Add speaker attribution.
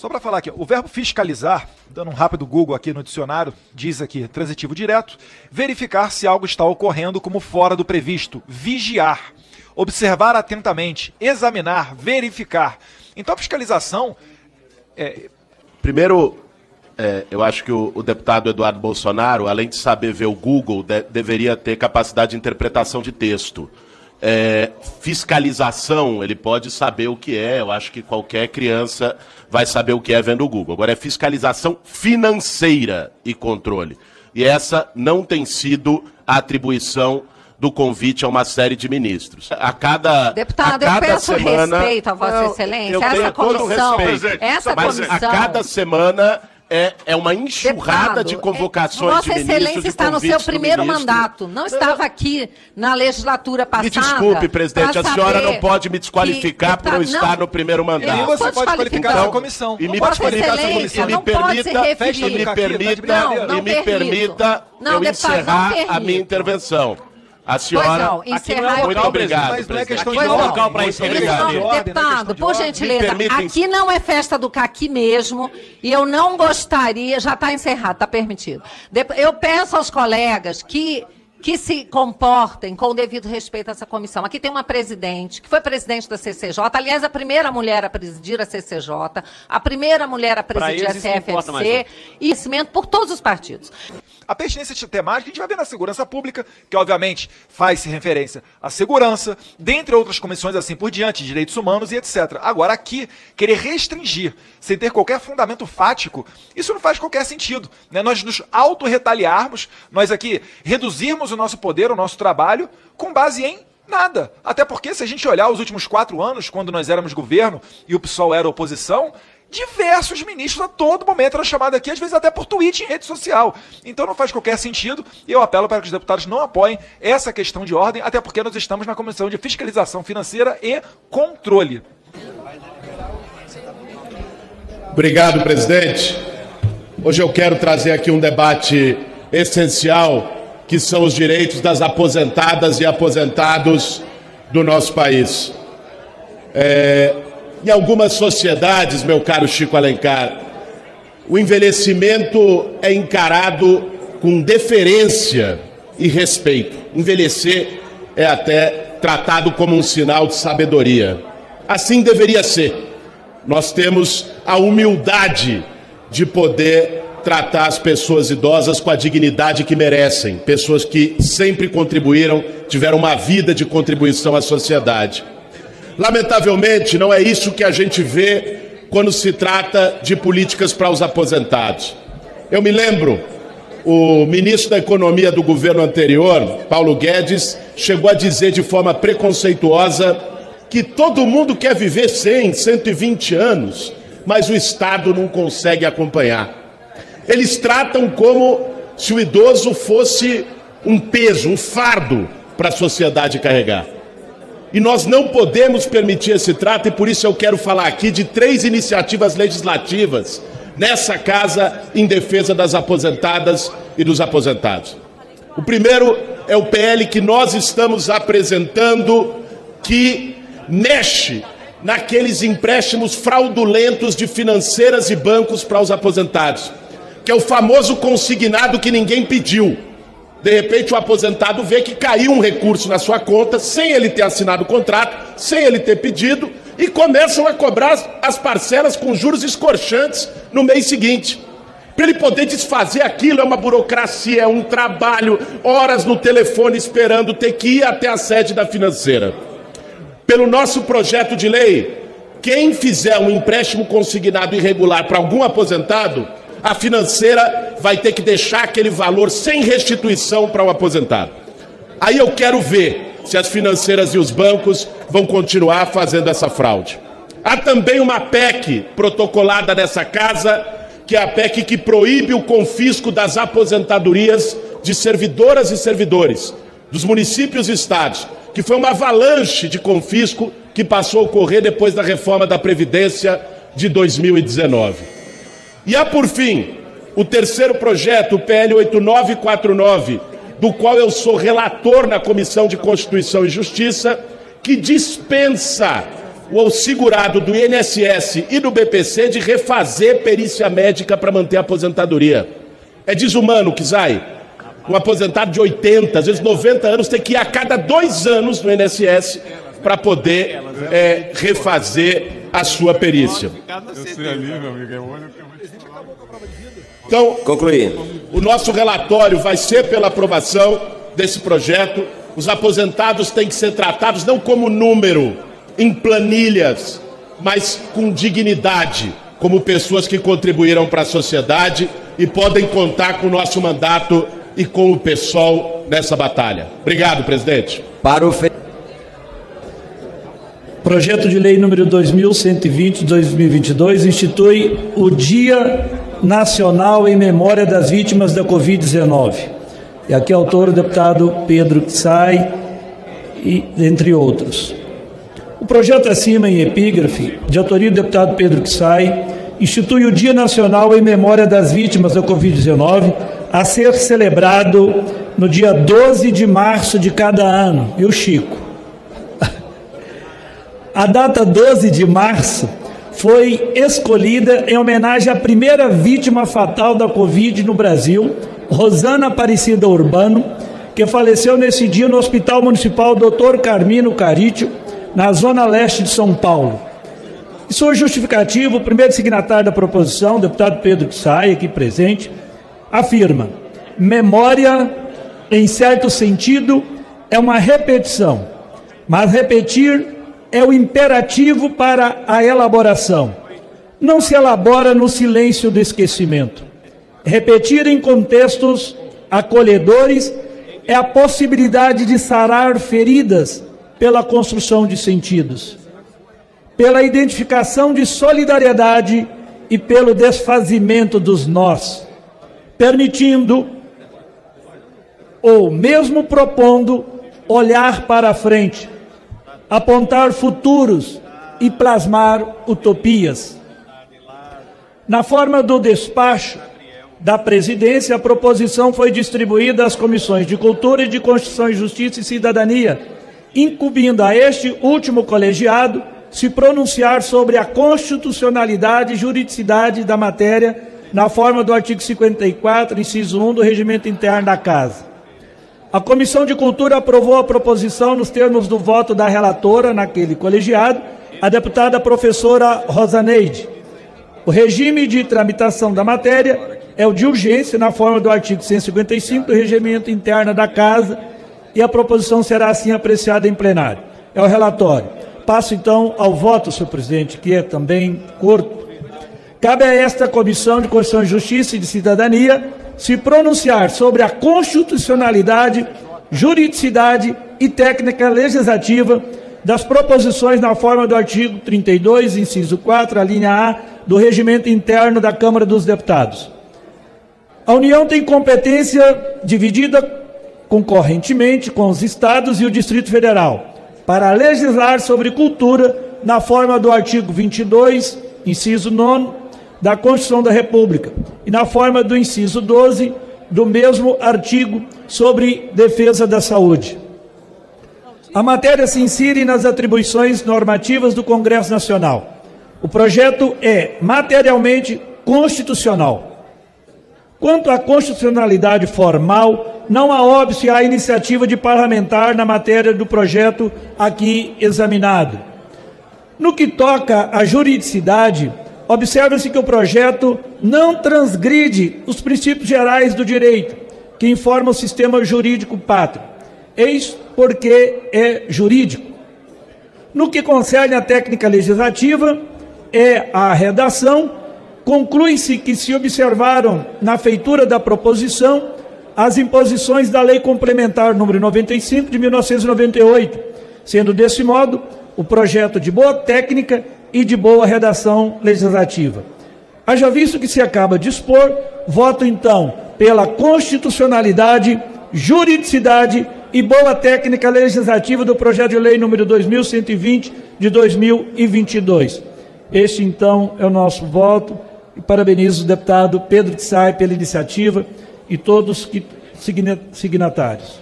Speaker 1: Só para falar aqui, o verbo fiscalizar, dando um rápido Google aqui no dicionário, diz aqui, transitivo direto, verificar se algo está ocorrendo como fora do previsto, vigiar, observar atentamente, examinar, verificar. Então a fiscalização...
Speaker 2: Primeiro, eu acho que o deputado Eduardo Bolsonaro, além de saber ver o Google, deveria ter capacidade de interpretação de texto. Fiscalização, ele pode saber o que é, eu acho que qualquer criança vai saber o que é vendo o Google. Agora é fiscalização financeira e controle. E essa não tem sido a atribuição do convite a uma série de ministros.
Speaker 3: Deputado, eu peço respeito a Vossa Excelência. Essa comissão,
Speaker 2: a cada semana é uma enxurrada de convocações de ministros.
Speaker 3: Vossa Excelência está no seu primeiro mandato. Não estava aqui na legislatura passada.
Speaker 2: Me desculpe, presidente, a senhora não pode me desqualificar por eu estar no primeiro mandato.
Speaker 1: E você pode qualificar essa comissão.
Speaker 2: E me permita eu encerrar a minha intervenção. A senhora... Muito obrigado,
Speaker 1: mas não é questão de
Speaker 4: local para isso.
Speaker 3: Deputado, por gentileza, aqui não é festa do caqui mesmo, e eu não gostaria... Já está encerrado, está permitido. Eu peço aos colegas que se comportem com o devido respeito a essa comissão. Aqui tem uma presidente, que foi presidente da CCJ, aliás, a primeira mulher a presidir a CCJ, a primeira mulher a presidir a CFFC, e conhecimento por todos os partidos.
Speaker 1: A pertinência temática a gente vai ver na segurança pública, que obviamente faz-se referência à segurança, dentre outras comissões assim por diante, direitos humanos e etc. Agora aqui, querer restringir, sem ter qualquer fundamento fático, isso não faz qualquer sentido, né? Nós nos autorretaliarmos, nós aqui reduzirmos o nosso poder, o nosso trabalho, com base em nada. Até porque, se a gente olhar os últimos 4 anos, quando nós éramos governo e o PSOL era oposição, diversos ministros a todo momento eram chamados aqui, às vezes até por tweet em rede social. Então não faz qualquer sentido e eu apelo para que os deputados não apoiem essa questão de ordem, até porque nós estamos na Comissão de Fiscalização Financeira e Controle.
Speaker 5: Obrigado, presidente. Hoje eu quero trazer aqui um debate essencial, que são os direitos das aposentadas e aposentados do nosso país. Em algumas sociedades, meu caro Chico Alencar, o envelhecimento é encarado com deferência e respeito. Envelhecer é até tratado como um sinal de sabedoria. Assim deveria ser. Nós temos a humildade de poder tratar as pessoas idosas com a dignidade que merecem. Pessoas que sempre contribuíram, tiveram uma vida de contribuição à sociedade. Lamentavelmente, não é isso que a gente vê quando se trata de políticas para os aposentados. Eu me lembro, o ministro da Economia do governo anterior, Paulo Guedes, chegou a dizer de forma preconceituosa que todo mundo quer viver 100, 120 anos, mas o Estado não consegue acompanhar. Eles tratam como se o idoso fosse um peso, um fardo para a sociedade carregar. E nós não podemos permitir esse trato, e por isso eu quero falar aqui de 3 iniciativas legislativas nessa casa em defesa das aposentadas e dos aposentados. O primeiro é o PL que nós estamos apresentando, que mexe naqueles empréstimos fraudulentos de financeiras e bancos para os aposentados, que é o famoso consignado que ninguém pediu. De repente o aposentado vê que caiu um recurso na sua conta, sem ele ter assinado o contrato, sem ele ter pedido, e começam a cobrar as parcelas com juros escorchantes no mês seguinte. Para ele poder desfazer aquilo, é uma burocracia, é um trabalho, horas no telefone esperando ter que ir até a sede da financeira. Pelo nosso projeto de lei, quem fizer um empréstimo consignado irregular para algum aposentado, a financeira vai ter que deixar aquele valor sem restituição para o aposentado. Aí eu quero ver se as financeiras e os bancos vão continuar fazendo essa fraude. Há também uma PEC protocolada nessa casa, que é a PEC que proíbe o confisco das aposentadorias de servidoras e servidores dos municípios e estados, que foi uma avalanche de confisco que passou a ocorrer depois da reforma da Previdência de 2019. E há, por fim, o terceiro projeto, o PL 8949, do qual eu sou relator na Comissão de Constituição e Justiça, que dispensa o segurado do INSS e do BPC de refazer perícia médica para manter a aposentadoria. É desumano, Kizai. Um aposentado de 80, às vezes 90 anos, tem que ir a cada 2 anos no INSS para poder refazer a sua perícia. Então, concluir. O nosso relatório vai ser pela aprovação desse projeto. Os aposentados têm que ser tratados não como número, em planilhas, mas com dignidade, como pessoas que contribuíram para a sociedade e podem contar com o nosso mandato e com o PSOL nessa batalha. Obrigado, presidente.
Speaker 4: Para o Projeto de Lei número 2120/2022 institui o Dia Nacional em Memória das Vítimas da Covid-19. E aqui é autor o deputado Pedro Kissai, e entre outros. O projeto acima, em epígrafe, de autoria do deputado Pedro Kissai, institui o Dia Nacional em Memória das Vítimas da Covid-19, a ser celebrado no dia 12 de março de cada ano. E o Chico? A data 12 de março foi escolhida em homenagem à primeira vítima fatal da Covid no Brasil, Rosana Aparecida Urbano, que faleceu nesse dia no Hospital Municipal Dr. Carmino Caritio, na Zona Leste de São Paulo. Em sua justificativa, o primeiro signatário da proposição, o deputado Pedro Kissai, aqui presente, afirma: memória, em certo sentido, é uma repetição, mas repetir é o imperativo para a elaboração. Não se elabora no silêncio do esquecimento. Repetir em contextos acolhedores é a possibilidade de sarar feridas pela construção de sentidos, pela identificação de solidariedade e pelo desfazimento dos nós, permitindo, ou mesmo propondo, olhar para a frente, apontar futuros e plasmar utopias. Na forma do despacho da presidência, a proposição foi distribuída às comissões de Cultura e de Constituição e Justiça e Cidadania, incumbindo a este último colegiado se pronunciar sobre a constitucionalidade e juridicidade da matéria na forma do artigo 54, inciso 1 do Regimento Interno da Casa. A Comissão de Cultura aprovou a proposição nos termos do voto da relatora naquele colegiado, a deputada professora Rosaneide. O regime de tramitação da matéria é o de urgência, na forma do artigo 155 do Regimento Interno da Casa, e a proposição será assim apreciada em plenário. É o relatório. Passo, então, ao voto, senhor presidente, que é também curto. Cabe a esta Comissão de Constituição e Justiça e de Cidadania se pronunciar sobre a constitucionalidade, juridicidade e técnica legislativa das proposições na forma do artigo 32, inciso 4, a linha A, do Regimento Interno da Câmara dos Deputados. A União tem competência dividida concorrentemente com os Estados e o Distrito Federal para legislar sobre cultura na forma do artigo 22, inciso 9, da Constituição da República e na forma do inciso 12 do mesmo artigo sobre defesa da saúde. A matéria se insere nas atribuições normativas do Congresso Nacional. O projeto é materialmente constitucional. Quanto à constitucionalidade formal, não há óbice à iniciativa de parlamentar na matéria do projeto aqui examinado. No que toca à juridicidade, observa-se que o projeto não transgride os princípios gerais do direito, que informam o sistema jurídico pátrio. Eis porque é jurídico. No que concerne à técnica legislativa, a redação, conclui-se que se observaram na feitura da proposição as imposições da Lei Complementar número 95 de 1998, sendo desse modo o projeto de boa técnica e de boa redação legislativa. Haja visto que se acaba de expor, voto então pela constitucionalidade, juridicidade e boa técnica legislativa do projeto de lei número 2120 de 2022. Este então é o nosso voto e parabenizo o deputado Pedro Kissai pela iniciativa e todos que signatários.